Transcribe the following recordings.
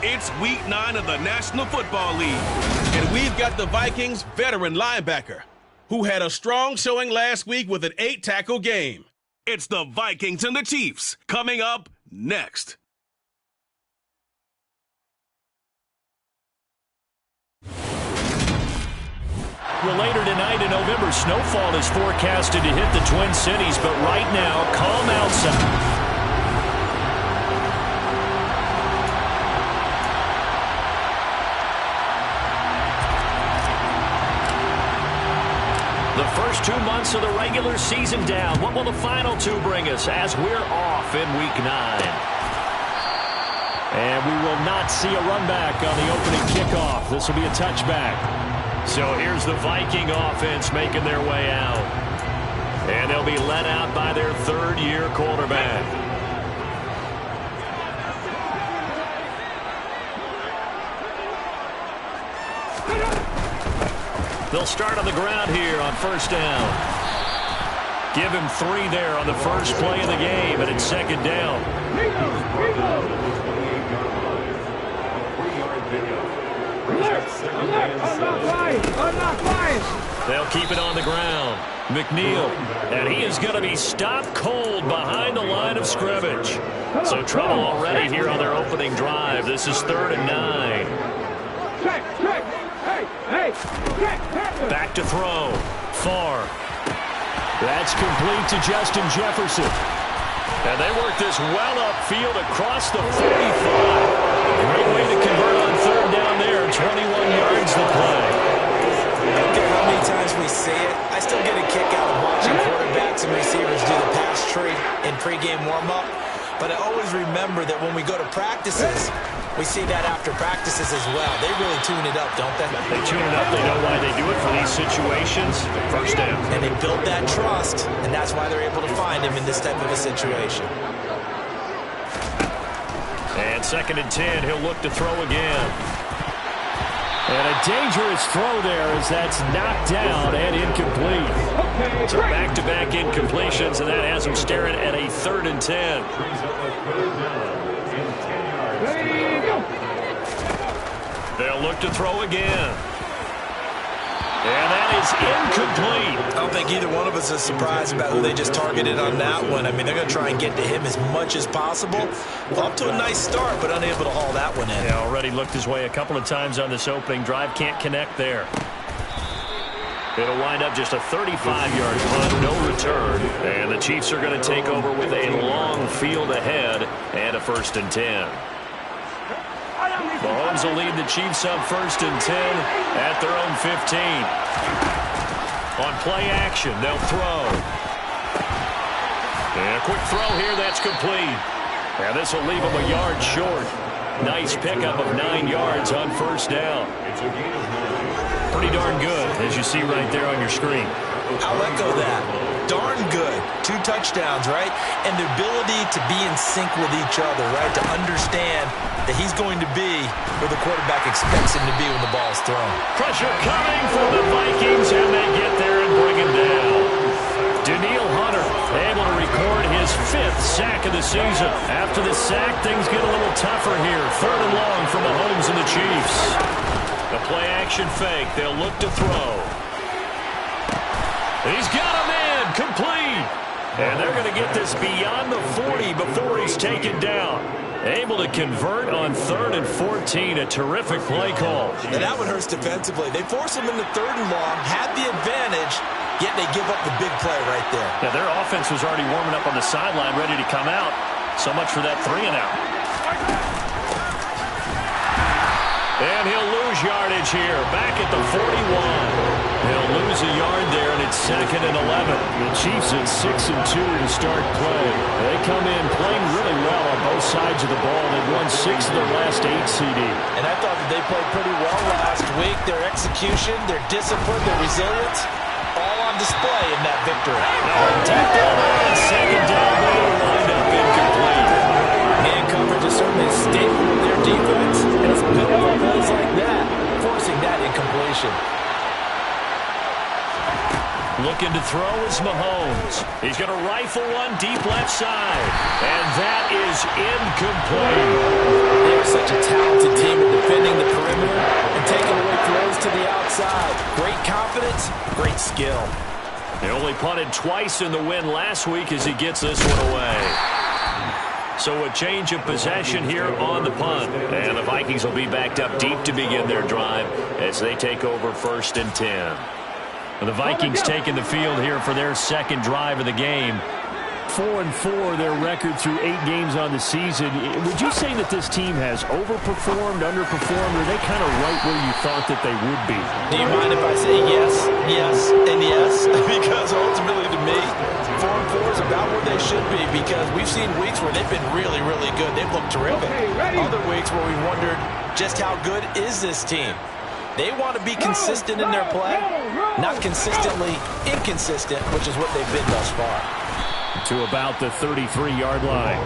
It's Week 9 of the National Football League, and we've got the Vikings veteran linebacker who had a strong showing last week with an 8-tackle game. It's the Vikings and the Chiefs coming up next. Well, later tonight in November, snowfall is forecasted to hit the Twin Cities, but right now, calm outside. The first 2 months of the regular season down. What will the final 2 bring us as we're off in Week 9? And we will not see a run back on the opening kickoff. This will be a touchback. So here's the Viking offense making their way out. And they'll be led out by their third-year quarterback. They'll start on the ground here on first down. Give him 3 there on the first play of the game, and it's second down. They'll keep it on the ground. McNeil, and he is going to be stopped cold behind the line of scrimmage. So trouble already here on their opening drive. This is 3rd and 9. Back to throw. Far. That's complete to Justin Jefferson. And they work this well upfield across the 45. Great way to convert on 3rd down there. 21 yards to play. I don't care how many times we see it. I still get a kick out of watching quarterbacks and receivers do the pass tree in pregame warm-up. But I always remember that when we go to practices, we see that after practices as well. They really tune it up, don't they? They tune it up. They know why they do it for these situations. First down. And they build that trust, and that's why they're able to find him in this type of a situation. And 2nd and 10. He'll look to throw again. And a dangerous throw there as that's knocked down and incomplete. So back-to-back incompletions, and that has him staring at a 3rd and 10. They'll look to throw again. And that is incomplete. I don't think either one of us is surprised about who they just targeted on that one. I mean, they're going to try and get to him as much as possible. Off to a nice start, but unable to haul that one in. Yeah, already looked his way a couple of times on this opening drive. Can't connect there. It'll wind up just a 35-yard punt, no return. And the Chiefs are going to take over with a long field ahead and a 1st and 10. Mahomes will lead the Chiefs up 1st and 10 at their own 15. On play action, they'll throw. And a quick throw here, that's complete. And this will leave them a yard short. Nice pickup of 9 yards on 1st down. Pretty darn good, as you see right there on your screen. I'll echo that. Darn good. 2 touchdowns, right? And the ability to be in sync with each other, right? To understand that he's going to be where the quarterback expects him to be when the ball is thrown. Pressure coming from the Vikings, and they get there and bring him down. Danielle Hunter able to record his 5th sack of the season. After the sack, things get a little tougher here. 3rd and long from Mahomes and the Chiefs. The play-action fake. They'll look to throw. He's got him in. Complete. And they're going to get this beyond the 40 before he's taken down. Able to convert on 3rd and 14. A terrific play call. And that one hurts defensively. They force him into 3rd and long, had the advantage, yet they give up the big play right there. Yeah, their offense was already warming up on the sideline, ready to come out. So much for that 3 and out. And he'll lose yardage here, back at the 41. He'll lose a yard there, and it's 2nd and 11. The Chiefs at 6 and 2 to start play. They come in playing really well on both sides of the ball. They've won 6 of their last 8 CD. And I thought that they played pretty well last week. Their execution, their discipline, their resilience, all on display in that victory. Deep down there on 2nd down, they will wind up incomplete. Man coverage is certainly a staple of their defense, and it's built on plays like that, forcing that incompletion. Looking to throw is Mahomes. He's going to rifle one deep left side. And that is incomplete. They're such a talented team. inside. Great confidence, great skill. They only punted twice in the win last week as he gets this one away. So a change of possession here on the punt. And the Vikings will be backed up deep to begin their drive as they take over 1st and 10. And the Vikings taking the field here for their second drive of the game. 4-4 their record through 8 games on the season. Would you say that this team has overperformed, underperformed, or are they kind of right where you thought that they would be? Do you mind if I say yes, yes, and yes? Because ultimately to me, 4-4 is about where they should be, because we've seen weeks where they've been really, really good. They've looked terrific. Other weeks where we wondered just how good is this team. They want to be consistent in their play, not consistently inconsistent, which is what they've been thus far. To about the 33-yard line.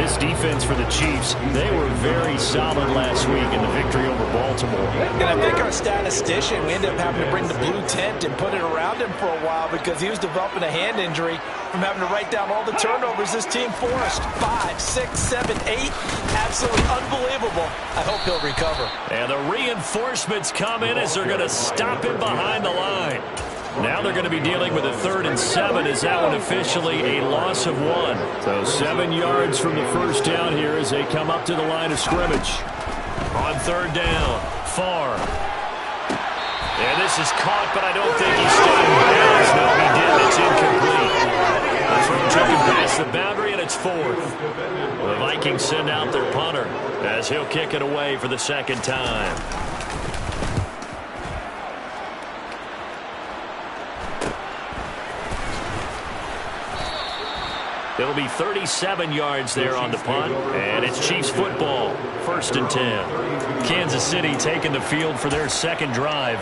This defense for the Chiefs, they were very solid last week in the victory over Baltimore. And I think our statistician, we ended up having to bring the blue tent and put it around him for a while because he was developing a hand injury from having to write down all the turnovers this team forced. 5, 6, 7, 8. Absolutely unbelievable. I hope he'll recover. And the reinforcements come in as they're going to stop him behind the line. Now they're going to be dealing with a 3rd and 7 as that one officially a loss of 1. So 7 yards from the first down here as they come up to the line of scrimmage. On 3rd down, Farr. And this is caught, but I don't think he stayed in bounds. No, he didn't. It's incomplete. The throw took him past the boundary, and it's 4th. The Vikings send out their punter as he'll kick it away for the 2nd time. It'll be 37 yards there on the punt, and it's Chiefs football, 1st and 10. Kansas City taking the field for their second drive.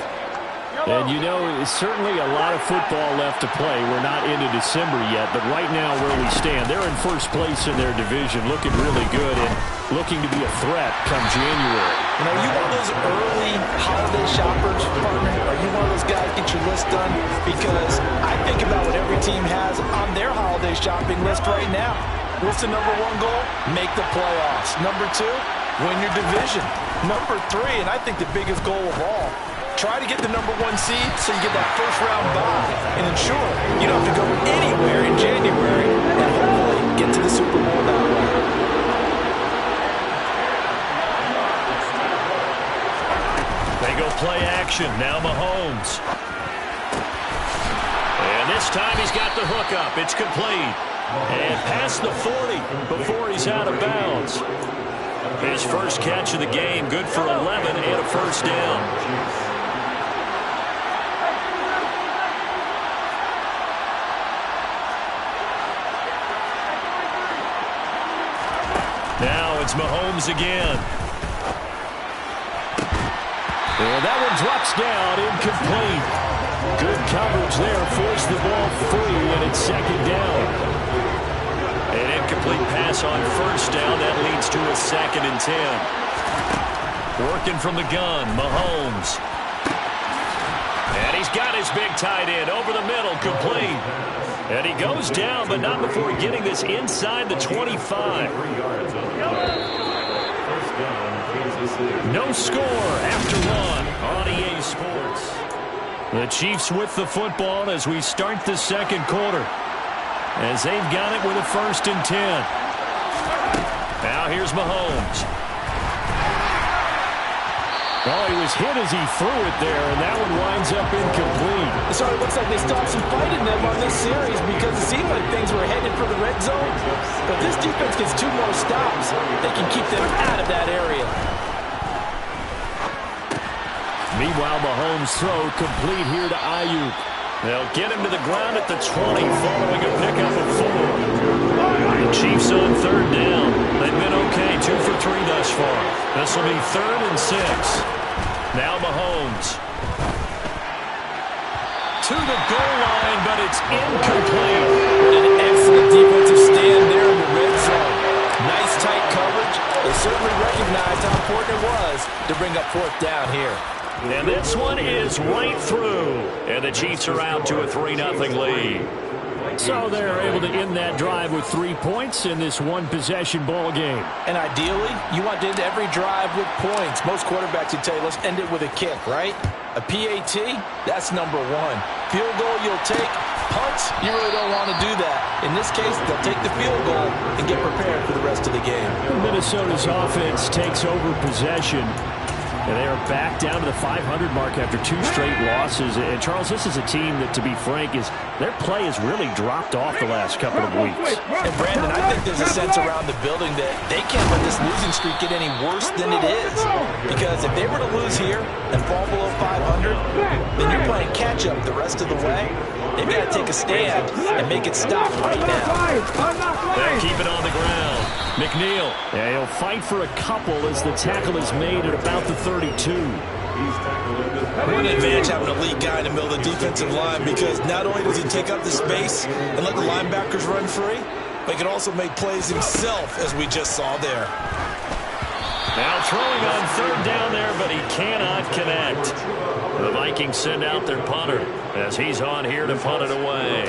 And you know, it's certainly a lot of football left to play. We're not into December yet, but right now where we stand, they're in first place in their division, looking really good and looking to be a threat come January. You know, are you one of those early holiday shoppers, partner? Are you one of those guys get your list done? Because I think about what every team has on their holiday shopping list right now. What's the number 1 goal? Make the playoffs. Number 2, win your division. Number 3, and I think the biggest goal of all, try to get the number 1 seed so you get that first-round bye and ensure you don't have to go anywhere in January and hopefully get to the Super Bowl that way. They go play action. Now Mahomes. And this time he's got the hook up. It's complete. And past the 40 before he's out of bounds. His first catch of the game, good for 11 and a first down. Now it's Mahomes again. And that one drops down, incomplete. Good coverage there, forced the ball free, and it's 2nd down. An incomplete pass on first down, that leads to a 2nd and 10. Working from the gun, Mahomes. And he's got his big tight end over the middle, complete. And he goes down, but not before getting this inside the 25. No score after 1 on EA Sports. The Chiefs with the football as we start the 2nd quarter. As they've got it with a 1st and 10. Now here's Mahomes. Oh, he was hit as he threw it there, and that one winds up incomplete. So it looks like they stopped some fight in them on this series because it seemed like things were headed for the red zone. But this defense gets 2 more stops. They can keep them out of that area. Meanwhile, Mahomes' throw complete here to Ayuk. They'll get him to the ground at the 20 following a pickup of 4. The Chiefs on 3rd down. They've been okay, 2 for 3 thus far. This will be 3rd and 6. Now Mahomes. To the goal line, but it's incomplete. An excellent defensive stand there in the red zone. Nice tight coverage. They certainly recognized how important it was to bring up 4th down here. And this one is right through. And the Chiefs are out to a 3-0 lead. So they're able to end that drive with 3 points in this one-possession ball game. And ideally, you want to end every drive with points. Most quarterbacks would tell you, let's end it with a kick, right? A PAT, that's number one. Field goal you'll take. Punts, you really don't want to do that. In this case, they'll take the field goal and get prepared for the rest of the game. Minnesota's offense takes over possession. And they are back down to the 500 mark after 2 straight losses. And, Charles, this is a team that, to be frank, their play has really dropped off the last couple of weeks. And, Brandon, I think there's a sense around the building that they can't let this losing streak get any worse than it is. Because if they were to lose here and fall below 500, then you're playing catch-up the rest of the way. They've got to take a stand and make it stop right now. They'll keep it on the ground. McNeil. Yeah, he'll fight for a couple as the tackle is made at about the 32. What an advantage having a lead guy in the middle of the defensive line, because not only does he take up the space and let the linebackers run free, but he can also make plays himself, as we just saw there. Now throwing on third down there, but he cannot connect. The Vikings send out their punter as he's on here to punt it away.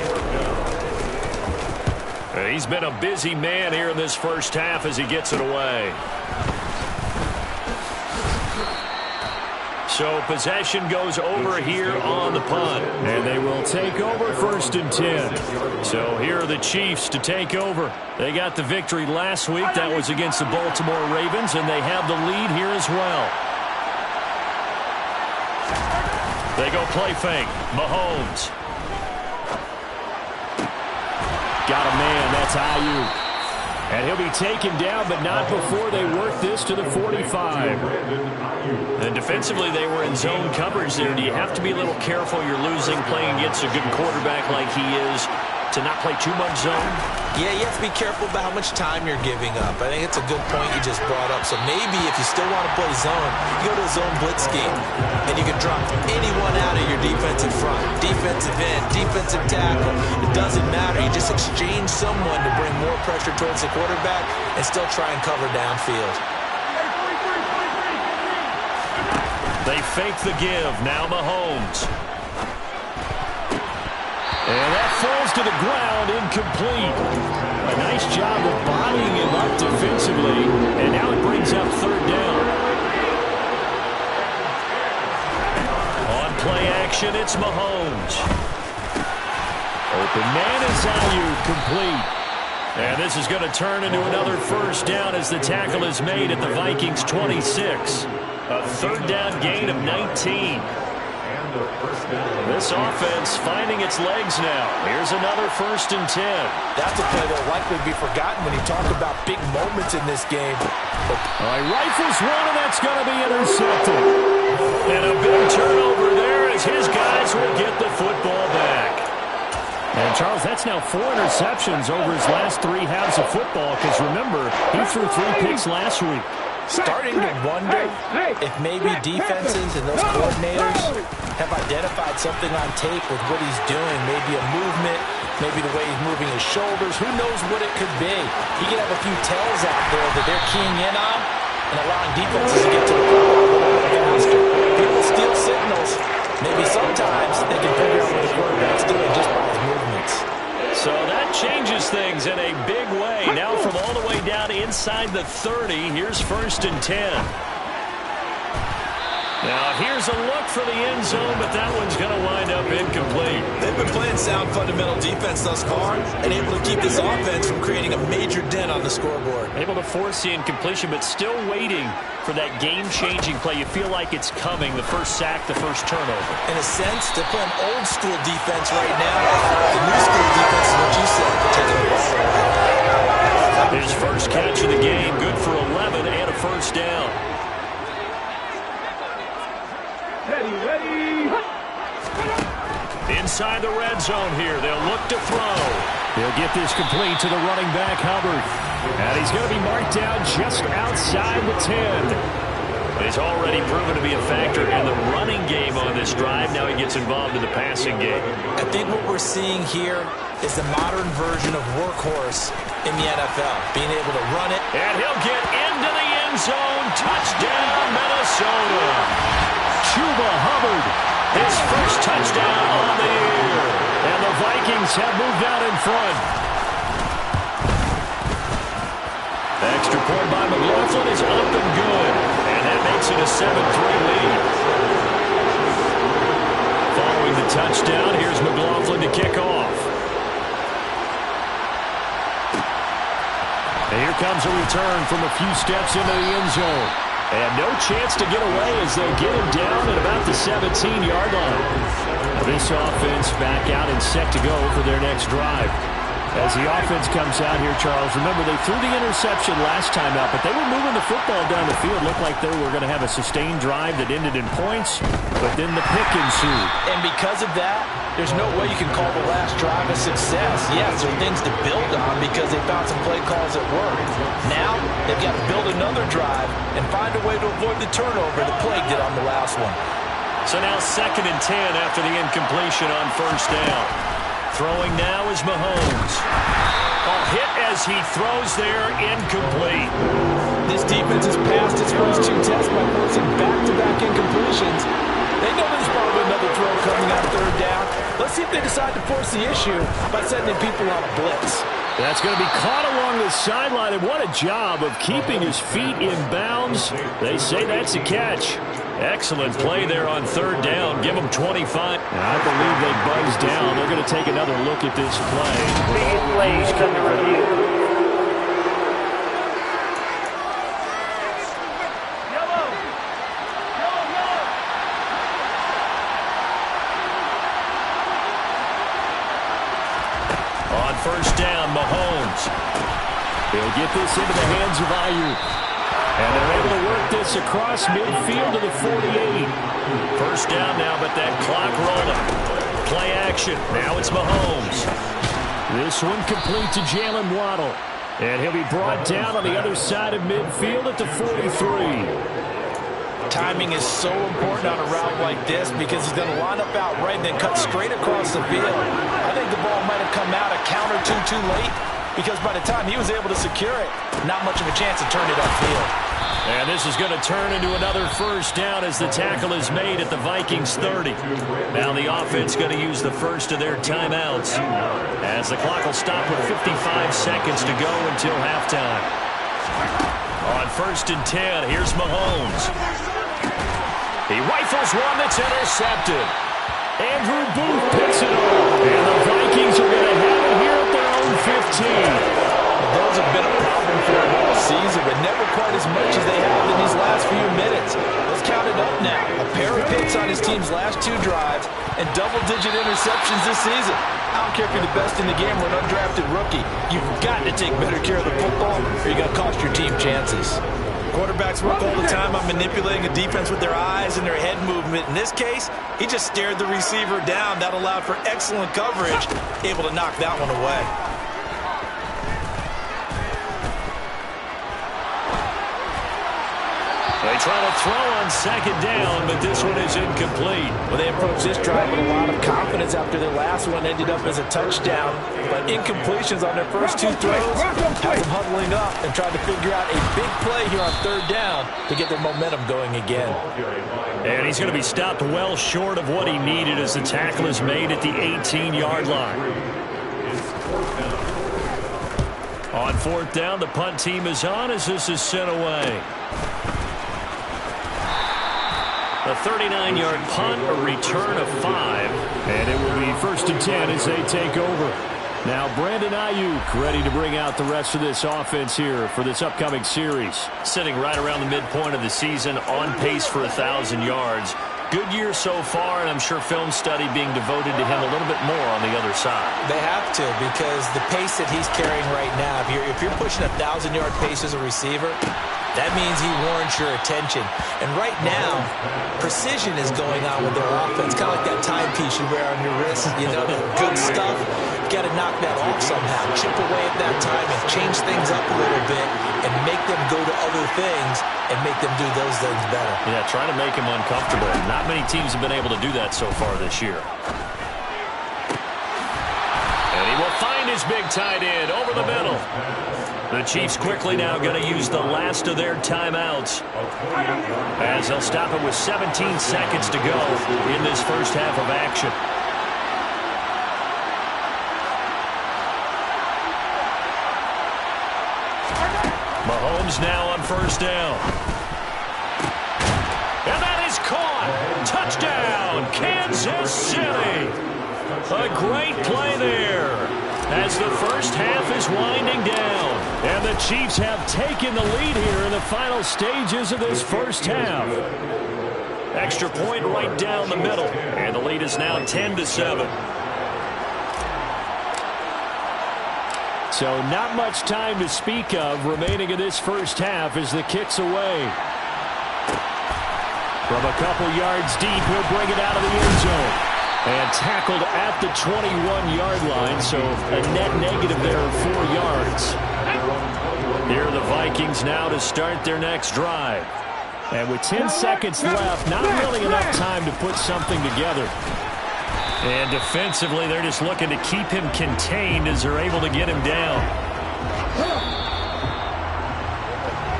He's been a busy man here in this first half as he gets it away. So possession goes over here on the punt. And they will take over 1st and 10. So here are the Chiefs to take over. They got the victory last week. That was against the Baltimore Ravens, and they have the lead here as well. They go play fake. Mahomes. Got a man. That's Ayuk. And he'll be taken down, but not before they work this to the 45. And defensively, they were in zone coverage there. Do you have to be a little careful? You're losing, playing against a good quarterback like he is, to not play too much zone? Yeah, you have to be careful about how much time you're giving up. I think it's a good point you just brought up. So maybe if you still want to play zone, you go to a zone blitz scheme, and you can drop anyone out of your defensive front. Defensive end, defensive tackle. It doesn't matter. You just exchange someone to bring more pressure towards the quarterback and still try and cover downfield. They fake the give. Now Mahomes. And that falls to the ground, incomplete. A nice job of bodying him up defensively, and now it brings up third down. On play action, it's Mahomes. Open man is Ayuk, complete. And this is going to turn into another first down as the tackle is made at the Vikings 26. A third down gain of 19. This offense finding its legs now. Here's another 1st and 10. That's a play that will likely be forgotten when you talk about big moments in this game. He rifles one, and that's going to be intercepted. And a big turnover there as his guys will get the football back. And, Charles, that's now 4 interceptions over his last 3 halves of football, because, remember, he threw 3 picks last week. Starting to wonder if maybe defenses and those coordinators have identified something on tape with what he's doing. Maybe a movement, maybe the way he's moving his shoulders. Who knows what it could be? He could have a few tells out there that they're keying in on and allowing defenses to get to the ball a little bit faster. People steal signals. Maybe sometimes they can figure out what the quarterback's doing just by his movements. So that changes things in a big way. Now from all the way down inside the 30, here's 1st and 10. Now here's a look for the end zone, but that one's going to wind up incomplete. They've been playing sound fundamental defense thus far and able to keep this offense from creating a major dent on the scoreboard. Able to force the incompletion, but still waiting for that game-changing play. You feel like it's coming, the first sack, the first turnover. In a sense, they're playing old-school defense right now. The new-school defense is what you said, taking the ball away. His first catch of the game, good for 11 and a first down. Inside the red zone here, they'll look to throw. He'll get this complete to the running back, Hubbard. And he's going to be marked down just outside the 10. He's already proven to be a factor in the running game on this drive. Now he gets involved in the passing game. I think what we're seeing here is the modern version of workhorse in the NFL, being able to run it. And he'll get into the end zone. Touchdown, Minnesota. Chuba Hubbard. His first touchdown on the year. And the Vikings Vikings have moved out in front. Extra point by McLaughlin is up and good. And that makes it a 7-3 lead. Following the touchdown, here's McLaughlin to kick off. And here comes a return from a few steps into the end zone. And no chance to get away as they get him down at about the 17-yard line. Now this offense back out and set to go for their next drive. As the offense comes out here, Charles, remember they threw the interception last time out, but they were moving the football down the field. Looked like they were going to have a sustained drive that ended in points, but then the pick ensued. And because of that, there's no way you can call the last drive a success. Yes, there are things to build on because they found some play calls that work. Now, they've got to build another drive and find a way to avoid the turnover the plague did on the last one. So now 2nd and 10 after the incompletion on first down. Throwing now is Mahomes. Hit as he throws there, incomplete. This defense has passed its first 2 tests by forcing back-to-back incompletions. They know there's probably another throw coming on 3rd down. Let's see if they decide to force the issue by sending people on a blitz. That's going to be caught along the sideline, and what a job of keeping his feet in bounds. They say that's a catch. Excellent play there on 3rd down. Give them 25. And I believe they buzz down. They're going to take another look at this play. These plays come to review. On first down, Mahomes. He'll get this into the hands of Ayuk. And they're able to work this across midfield to the 48. First down now, but that clock rolling. Play action. Now it's Mahomes. This one complete to Jalen Waddle. And he'll be brought down on the other side of midfield at the 43. Timing is so important on a route like this because he's going to line up out right and then cut straight across the field. I think the ball might have come out a count or two too late because by the time he was able to secure it, not much of a chance to turn it upfield. And this is going to turn into another first down as the tackle is made at the Vikings 30. Now the offense going to use the first of their timeouts as the clock will stop with 55 seconds to go until halftime. On 1st and 10, here's Mahomes. He rifles one that's intercepted. Andrew Booth picks it up. And the Vikings are going to have it here at their own 15. Those have been a problem for them all season, but never quite as much as they have in these last few minutes. Let's count it up now. A pair of picks on his team's last 2 drives and double-digit interceptions this season. I don't care if you're the best in the game or an undrafted rookie. You've got to take better care of the football or you're going to cost your team chances. Quarterbacks work all the time on manipulating a defense with their eyes and their head movement. In this case, he just stared the receiver down. That allowed for excellent coverage, able to knock that one away. They try to throw on 2nd down, but this one is incomplete. Well, they approached this drive with a lot of confidence after their last one ended up as a touchdown. But incompletions on their first 2 throws have them huddling up and trying to figure out a big play here on 3rd down to get their momentum going again. And he's going to be stopped well short of what he needed as the tackle is made at the 18-yard line. On 4th down, the punt team is on as this is sent away. A 39-yard punt, a return of 5. And it will be 1st and 10 as they take over. Now Brandon Ayuk ready to bring out the rest of this offense here for this upcoming series. Sitting right around the midpoint of the season, on pace for 1,000 yards. Good year so far, and I'm sure film study being devoted to him a little bit more on the other side. They have to, because the pace that he's carrying right now, if you're pushing a 1,000-yard pace as a receiver, that means he warrants your attention. And right now, precision is going on with their offense, kind of like that timepiece you wear on your wrist. You know, good stuff. You got to knock that off somehow. Chip away at that time and change things up a little bit and make them go to other things and make them do those things better. Yeah, trying to make him uncomfortable. Not many teams have been able to do that so far this year. And he will find his big tight end over the middle. The Chiefs quickly now going to use the last of their timeouts as they'll stop it with 17 seconds to go in this first half of action. Mahomes now on first down. And that is caught. Touchdown, Kansas City. A great play there as the first half is winding down. And the Chiefs have taken the lead here in the final stages of this first half. Extra point right down the middle. And the lead is now 10-7. So not much time to speak of remaining in this first half as the kick's away. From a couple yards deep, he'll bring it out of the end zone. And tackled at the 21-yard line, so a net negative there of 4 yards. Here are the Vikings now to start their next drive. And with 10 seconds left, not really enough time to put something together. And defensively, they're just looking to keep him contained as they're able to get him down.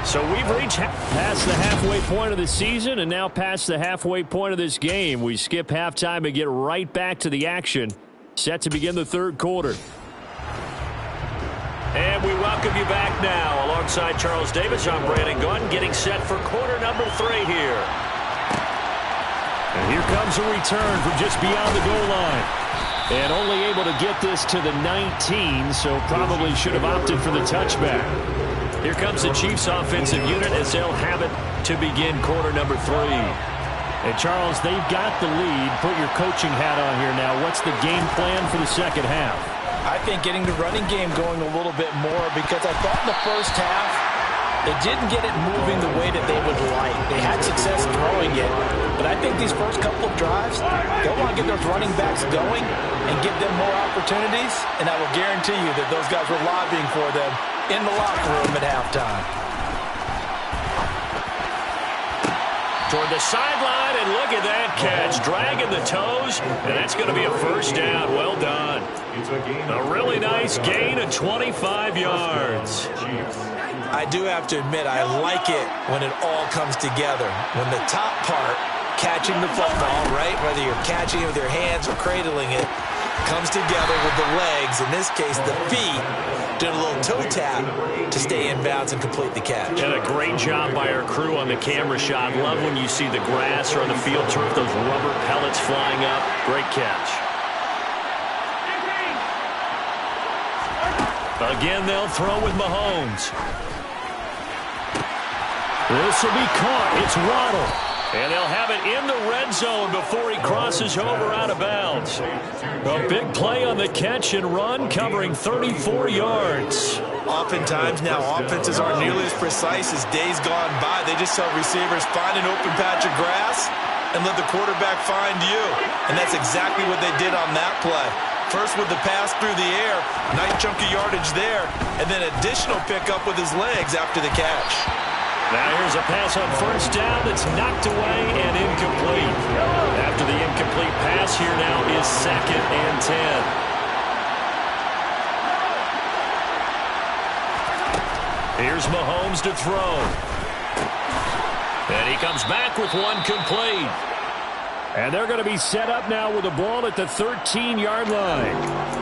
So we've reached past the halfway point of the season and now past the halfway point of this game. We skip halftime and get right back to the action. Set to begin the third quarter. And we welcome you back now. Alongside Charles Davis, I'm Brandon Gunn, getting set for quarter number 3 here. And here comes a return from just beyond the goal line. And only able to get this to the 19, so probably should have opted for the touchback. Here comes the Chiefs offensive unit as they'll have it to begin quarter number 3. And Charles, they've got the lead. Put your coaching hat on here now. What's the game plan for the second half? I think getting the running game going a little bit more, because I thought in the first half they didn't get it moving the way that they would like. They had success throwing it, but I think these first couple of drives, they'll want to get those running backs going and give them more opportunities, and I will guarantee you that those guys were lobbying for them in the locker room at halftime. Toward the sideline, and look at that catch. Dragging the toes, and that's going to be a first down. Well done. A really nice gain of 25 yards. I do have to admit, I like it when it all comes together. When the top part, catching the football, right, whether you're catching it with your hands or cradling it, comes together with the legs, in this case the feet, doing a little toe tap to stay in bounds and complete the catch. And a great job by our crew on the camera shot. Love when you see the grass or on the field turf, those rubber pellets flying up. Great catch. Again, they'll throw with Mahomes. This will be caught. It's Waddle. And they'll have it in the red zone before he crosses over out of bounds. A big play on the catch and run, covering 34 yards. Oftentimes now, offenses aren't nearly as precise as days gone by. They just saw receivers find an open patch of grass and let the quarterback find you. And that's exactly what they did on that play. First with the pass through the air, nice chunk of yardage there, and then additional pickup with his legs after the catch. Now here's a pass on first down that's knocked away and incomplete. After the incomplete pass, here now is 2nd and 10. Here's Mahomes to throw. And he comes back with one complete. And they're going to be set up now with the ball at the 13-yard line.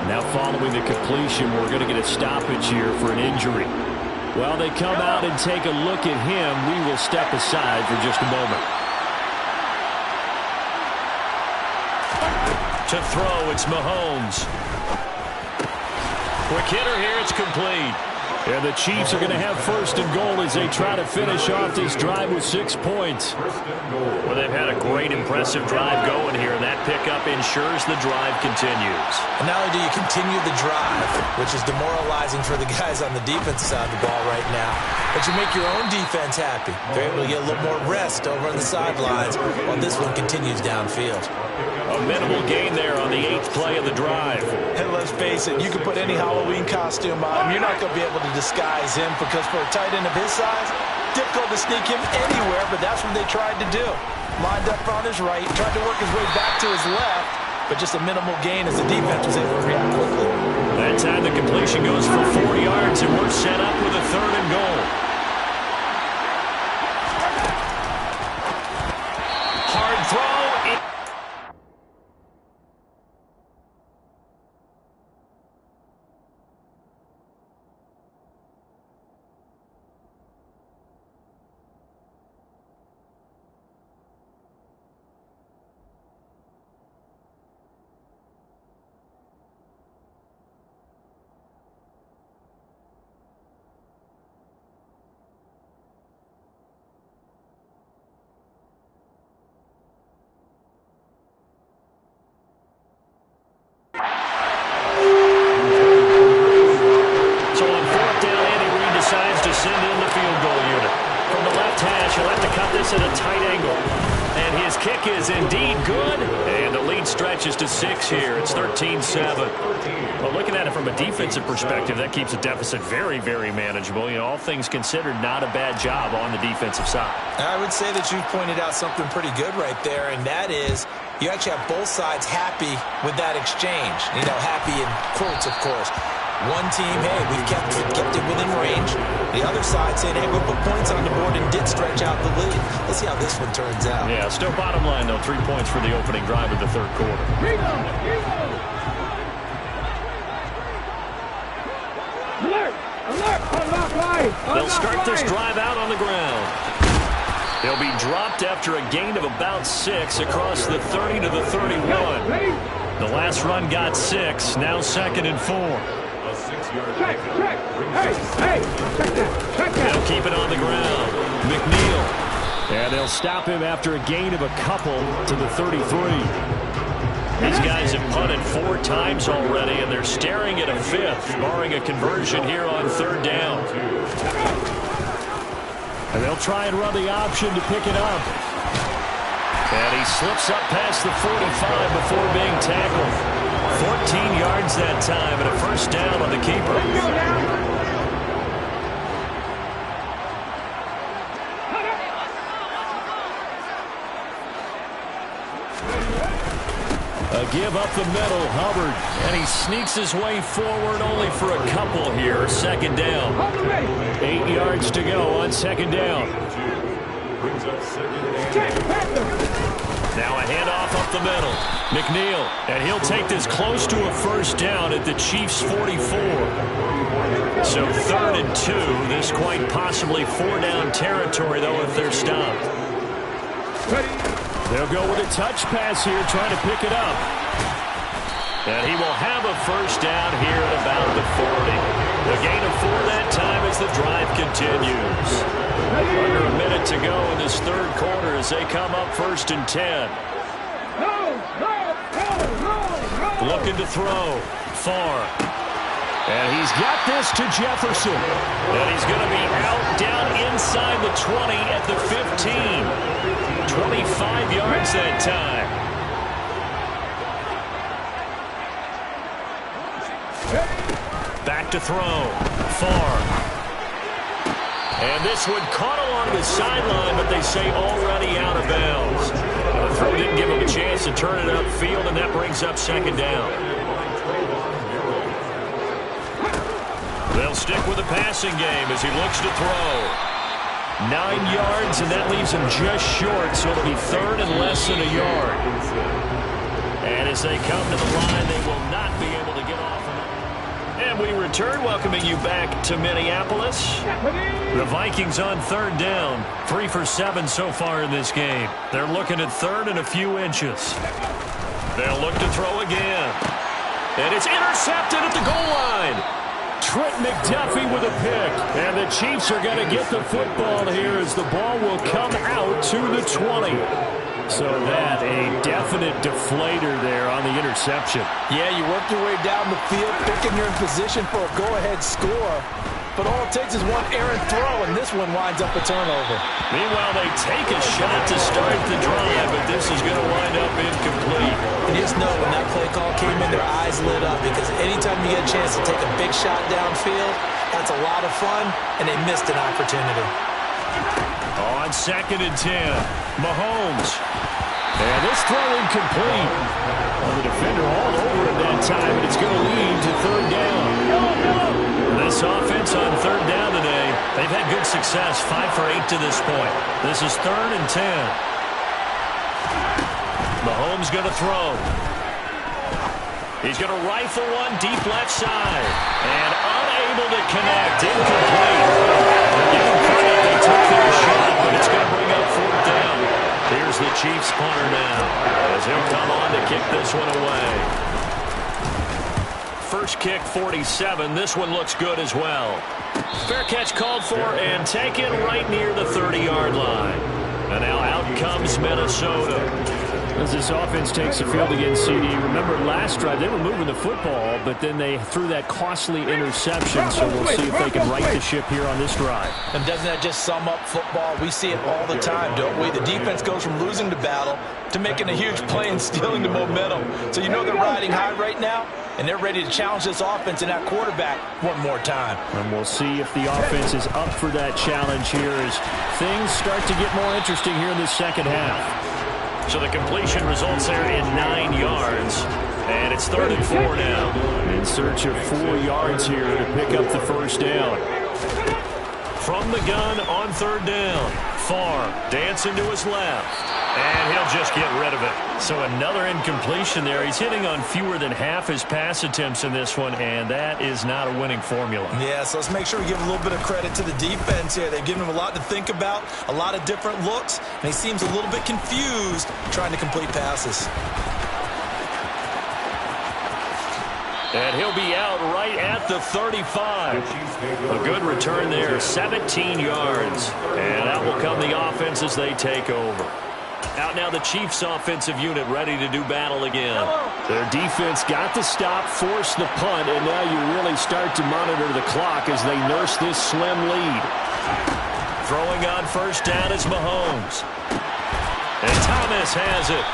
Now following the completion, we're going to get a stoppage here for an injury. While they come out and take a look at him, we will step aside for just a moment. To throw, it's Mahomes. Quick hitter here, it's complete. And the Chiefs are going to have 1st and goal as they try to finish off this drive with 6 points. Well, they've had a great, impressive drive going here, and that pickup ensures the drive continues. And not only do you continue the drive, which is demoralizing for the guys on the defensive side of the ball right now, but you make your own defense happy. They're able to get a little more rest over on the sidelines while this one continues downfield. A minimal gain there on the 8th play of the drive. And let's face it, you can put any Halloween costume on him. You're not going to be able to disguise him, because for a tight end of his size, difficult to sneak him anywhere, but that's what they tried to do. Lined up on his right, tried to work his way back to his left, but just a minimal gain as the defense was able to react quickly. That time the completion goes for 4 yards, and we're set up with a 3rd and goal. Hard throw. He'll have to cut this at a tight angle. And his kick is indeed good. And the lead stretches to 6 here. It's 13-7. Well, looking at it from a defensive perspective, that keeps the deficit very, very manageable. You know, all things considered, not a bad job on the defensive side. I would say that you pointed out something pretty good right there, and that is you actually have both sides happy with that exchange. You know, happy in quotes, of course. One team, hey, we've kept it within range. The other side saying, hey, we put points on the board and did stretch out the lead. Let's see how this one turns out. Yeah, still bottom line, though, 3 points for the opening drive of the third quarter. They'll start this drive out on the ground. He'll be dropped after a gain of about 6 across the 30 to the 31. The last run got 6, now 2nd and 4. They'll keep it on the ground. McNeil. And they'll stop him after a gain of a couple to the 33. These guys have punted 4 times already, and they're staring at a 5th, barring a conversion here on 3rd down. And they'll try and run the option to pick it up. And he slips up past the 45 before being tackled. 14 yards that time, and a 1st down on the keeper. A give up the middle, Hubbard. And he sneaks his way forward only for a couple here. 2nd down. 8 yards to go on 2nd down. Now a handoff up the middle. McNeil, and he'll take this close to a 1st down at the Chiefs' 44. So 3rd and 2. This quite possibly 4-down territory, though, if they're stopped. They'll go with a touch pass here, trying to pick it up. And he will have a 1st down here at about the 40. The gain of 4 that time as the drive continues. Under a minute to go in this 3rd quarter as they come up 1st and 10. Looking to throw. Far. And he's got this to Jefferson. And he's going to be out down inside the 20 at the 15. 25 yards that time. Back to throw. Far. And this one caught along the sideline, but they say already out of bounds. The throw didn't give him a chance to turn it upfield, and that brings up 2nd down. They'll stick with the passing game as he looks to throw. 9 yards, and that leaves him just short, so it'll be 3rd and less than a yard. And as they come to the line, they will not be able to get off of it. And we return, welcoming you back to Minneapolis. The Vikings on 3rd down. 3 for 7 so far in this game. They're looking at 3rd and a few inches. They'll look to throw again. And it's intercepted at the goal line. Trent McDuffie with a pick. And the Chiefs are going to get the football here as the ball will come out to the 20. So that a definite deflator there on the interception. Yeah, you work your way down the field, thinking you're in position for a go-ahead score. But all it takes is one errant throw, and this one winds up a turnover. Meanwhile, they take a shot to start the drive, but this is going to wind up incomplete. And you just know when that play call came in, their eyes lit up, because anytime you get a chance to take a big shot downfield, that's a lot of fun, and they missed an opportunity. On 2nd and 10, Mahomes. And this throw incomplete. Well, the defender all over it that time, and it's going to lead to 3rd down. This offense on 3rd down today, they've had good success, 5 for 8 to this point. This is 3rd and 10. Mahomes going to throw. He's going to rifle one deep left side. And unable to connect. Incomplete. Give them credit. They took their shot, but it's going to bring up 4th down. Here's the Chiefs punter now as he'll come on to kick this one away. First kick, 47. This one looks good as well. Fair catch called for and taken right near the 30-yard line. And now out comes Minnesota. As this offense takes the field against CD, remember last drive they were moving the football, but then they threw that costly interception, so we'll see if they can right the ship here on this drive. And doesn't that just sum up football? We see it all the time, don't we? The defense goes from losing the battle to making a huge play and stealing the momentum. So you know they're riding high right now, and they're ready to challenge this offense and that quarterback one more time. And we'll see if the offense is up for that challenge here as things start to get more interesting here in the second half. So the completion results there in 9 yards. And it's 3rd and 4 now. In search of 4 yards here to pick up the first down. From the gun on 3rd down. Farr dancing to his left. And he'll just get rid of it. So another incompletion there. He's hitting on fewer than half his pass attempts in this one, and that is not a winning formula. Yeah, so let's make sure we give a little bit of credit to the defense here. They've given him a lot to think about, a lot of different looks, and he seems a little bit confused trying to complete passes. And he'll be out right at the 35. A good return there, 17 yards. And out will come the offense as they take over. Out now the Chiefs offensive unit ready to do battle again. Their defense got the stop, forced the punt, and now you really start to monitor the clock as they nurse this slim lead. Throwing on first down is Mahomes. And Thomas has it.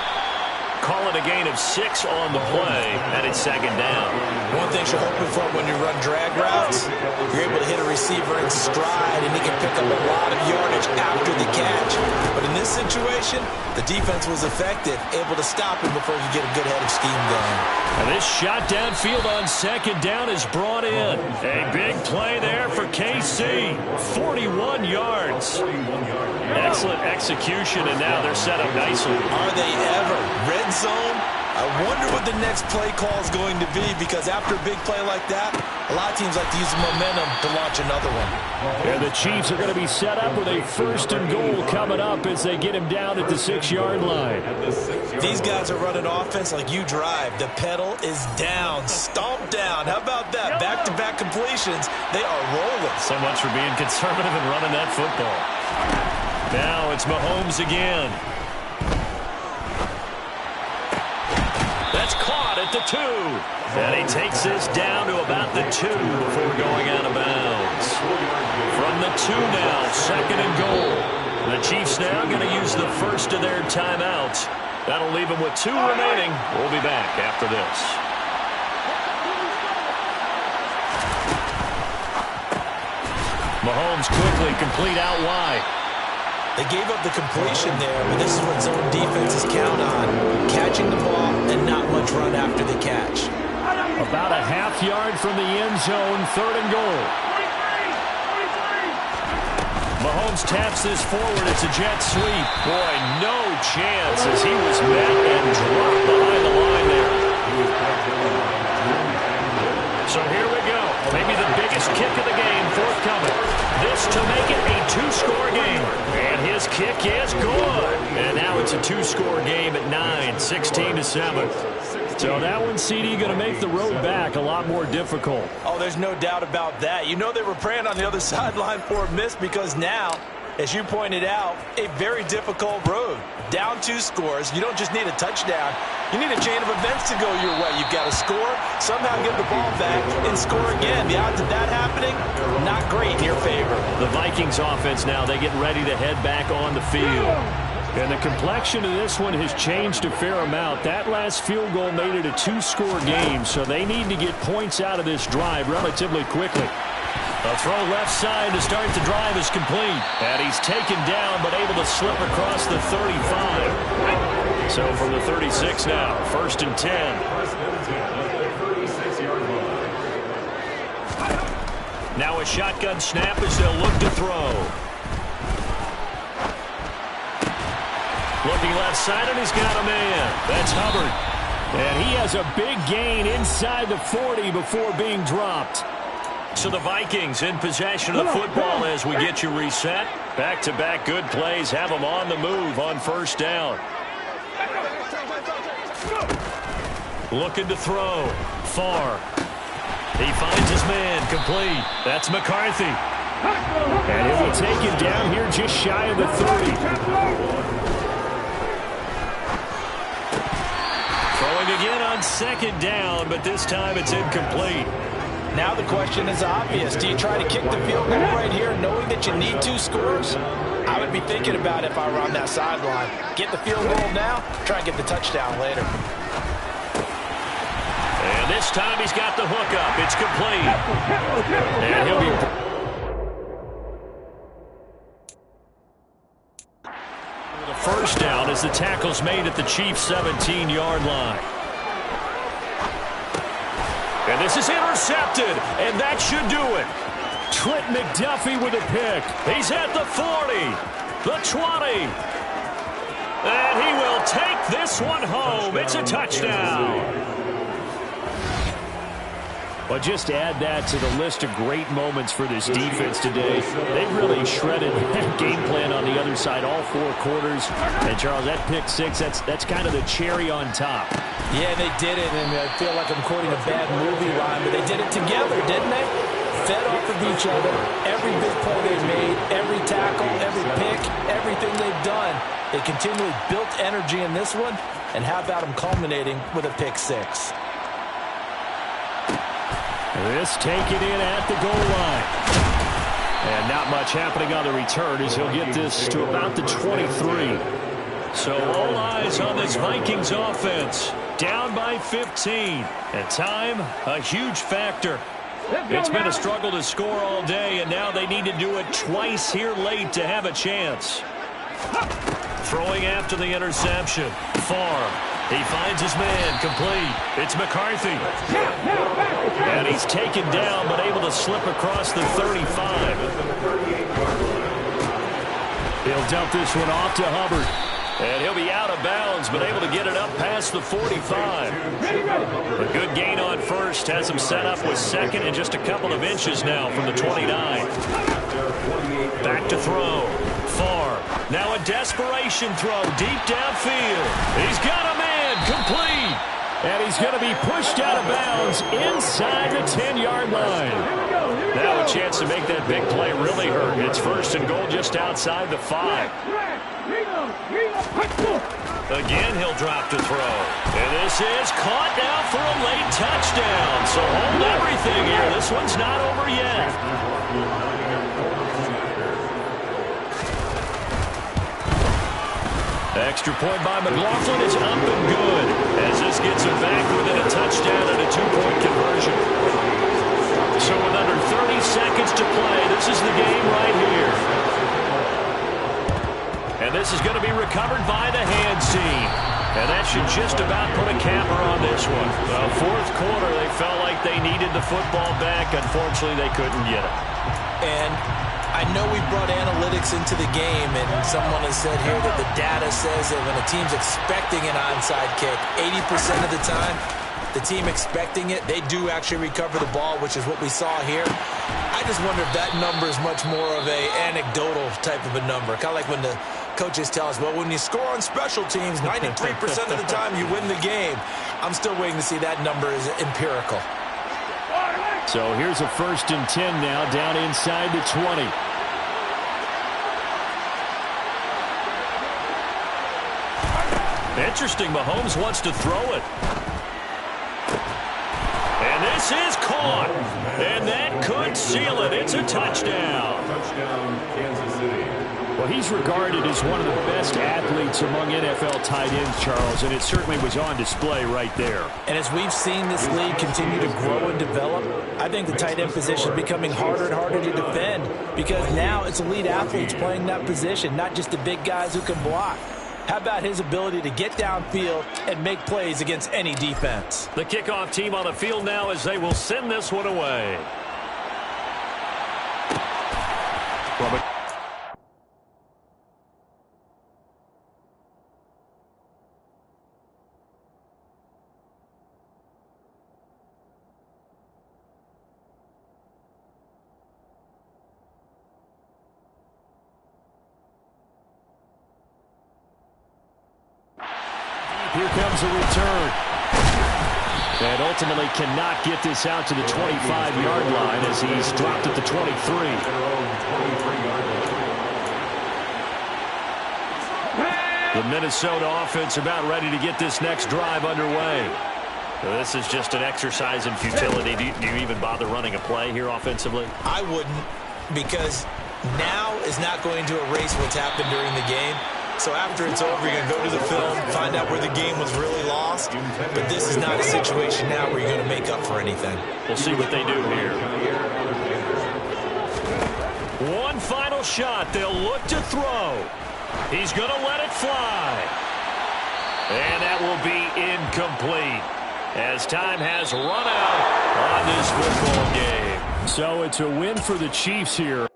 Call it a gain of 6 on the play, and it's 2nd down. One thing you're hoping for when you run drag routes, you're able to hit a receiver in stride, and he can pick up a lot of yardage after the catch. But in this situation, the defense was effective, able to stop him before he could get a good head of steam going. And this shot downfield on 2nd down is brought in. A big play there for KC. 41 yards. Excellent execution, and now they're set up nicely. Are they ever? Red zone? I wonder what the next play call is going to be, because after a big play like that, a lot of teams like to use the momentum to launch another one. And the Chiefs are going to be set up with a 1st and goal coming up as they get him down at the 6-yard line. These guys are running offense like you drive. The pedal is down, stomped down. How about that? Back-to-back completions. They are rolling. So much for being conservative and running that football. Now it's Mahomes again. That's caught at the 2. And he takes this down to about the 2 before going out of bounds. From the 2 now, 2nd and goal. The Chiefs now going to use the first of their timeouts. That'll leave them with 2 remaining. We'll be back after this. Mahomes quickly complete out wide. They gave up the completion there, but this is what zone defenses count on. Catching the ball and not much run after the catch. About a half yard from the end zone, 3rd and goal. Mahomes taps this forward. It's a jet sweep. Boy, no chance as he was met and dropped behind the line there. So here we go. Maybe the biggest kick of the game forthcoming. This to make it a 2-score game. And his kick is good. And now it's a 2-score game at 9, 16-7. So that one, CD, going to make the road back a lot more difficult. Oh, there's no doubt about that. You know they were praying on the other sideline for a miss, because now, as you pointed out, a very difficult road. Down 2 scores. You don't just need a touchdown. You need a chain of events to go your way. You've got to score, somehow get the ball back, and score again. The odds of that happening, not great in your favor. The Vikings offense now, they get ready to head back on the field. And the complexion of this one has changed a fair amount. That last field goal made it a 2-score game, so they need to get points out of this drive relatively quickly. A throw left side to start the drive is complete. And he's taken down, but able to slip across the 35. So from the 36 now, 1st and 10. Now a shotgun snap as they'll look to throw. Looking left side, and he's got a man. That's Hubbard. And he has a big gain inside the 40 before being dropped. So the Vikings in possession of the football as we get you reset. Back-to-back good plays have them on the move on 1st down. Looking to throw. Farr. He finds his man complete. That's McCarthy. And he'll be taken down here just shy of the 30. again on second down, but this time it's incomplete. Now the question is obvious. Do you try to kick the field goal right here knowing that you need 2 scores? I would be thinking about it if I were on that sideline. Get the field goal now, try and get the touchdown later. And this time he's got the hook up. It's complete. And he'll be... The first down as the tackle's made at the Chiefs' 17-yard line. And this is intercepted, and that should do it. Trent McDuffie with a pick. He's at the 40, the 20. And he will take this one home. It's a touchdown. Well, just add that to the list of great moments for this defense today. They really shredded that game plan on the other side all 4 quarters. And, Charles, that pick 6, that's kind of the cherry on top. Yeah, they did it, and I feel like I'm quoting a bad movie line, but they did it together, didn't they? Fed off of each other. Every big play they made, every tackle, every pick, everything they've done. They continually built energy in this one, and how about them culminating with a pick 6? This taken in at the goal line. And not much happening on the return as he'll get this to about the 23. So all eyes on this Vikings offense. Down by 15. And time, a huge factor. It's been a struggle to score all day, and now they need to do it twice here late to have a chance. Throwing after the interception. Farr. He finds his man, complete. It's McCarthy. And he's taken down, but able to slip across the 35. He'll dump this one off to Hubbard. And he'll be out of bounds, but able to get it up past the 45. A good gain on first. Has him set up with second and just a couple of inches now from the 29. Back to throw. Farr. Now a desperation throw deep downfield. He's got a man. Complete. And he's going to be pushed out of bounds inside the 10-yard line. Now a chance to make that big play really hurt. It's first and goal just outside the 5. Again, he'll drop to throw. And this is caught now for a late touchdown. So hold everything here. This one's not over yet. Extra point by McLaughlin is up and good as this gets him back within a touchdown and a 2-point conversion. So with under 30 seconds to play, this is the game right here. And this is going to be recovered by the hands team. And that should just about put a capper on this one. Well, 4th quarter, they felt like they needed the football back. Unfortunately, they couldn't get it. And I know we brought analytics into the game, and someone has said here that the data says that when a team's expecting an onside kick, 80% of the time, the team expecting it, they do actually recover the ball, which is what we saw here. I just wonder if that number is much more of a anecdotal type of a number. Kind of like when the coaches tell us, well, when you score on special teams, 93% of the time you win the game. I'm still waiting to see that number is empirical. So here's a 1st and 10 now, down inside the 20. Interesting, Mahomes wants to throw it. And this is caught. And that could seal it. It's a touchdown. Touchdown, Kansas City. Well, he's regarded as one of the best athletes among NFL tight ends, Charles, and it certainly was on display right there. And as we've seen this league continue to grow and develop, I think the tight end position is becoming harder and harder to defend because now it's elite athletes playing that position, not just the big guys who can block. How about his ability to get downfield and make plays against any defense? The kickoff team on the field now as they will send this one away. Here comes a return. And ultimately cannot get this out to the 25-yard line as he's dropped at the 23. The Minnesota offense about ready to get this next drive underway. This is just an exercise in futility. Do you even bother running a play here offensively? I wouldn't, because now is not going to erase what's happened during the game. So after it's over, you're going to go to the film, find out where the game was really lost. But this is not a situation now where you're going to make up for anything. We'll see what they do here. One final shot. They'll look to throw. He's going to let it fly. And that will be incomplete, as time has run out on this football game. So it's a win for the Chiefs here.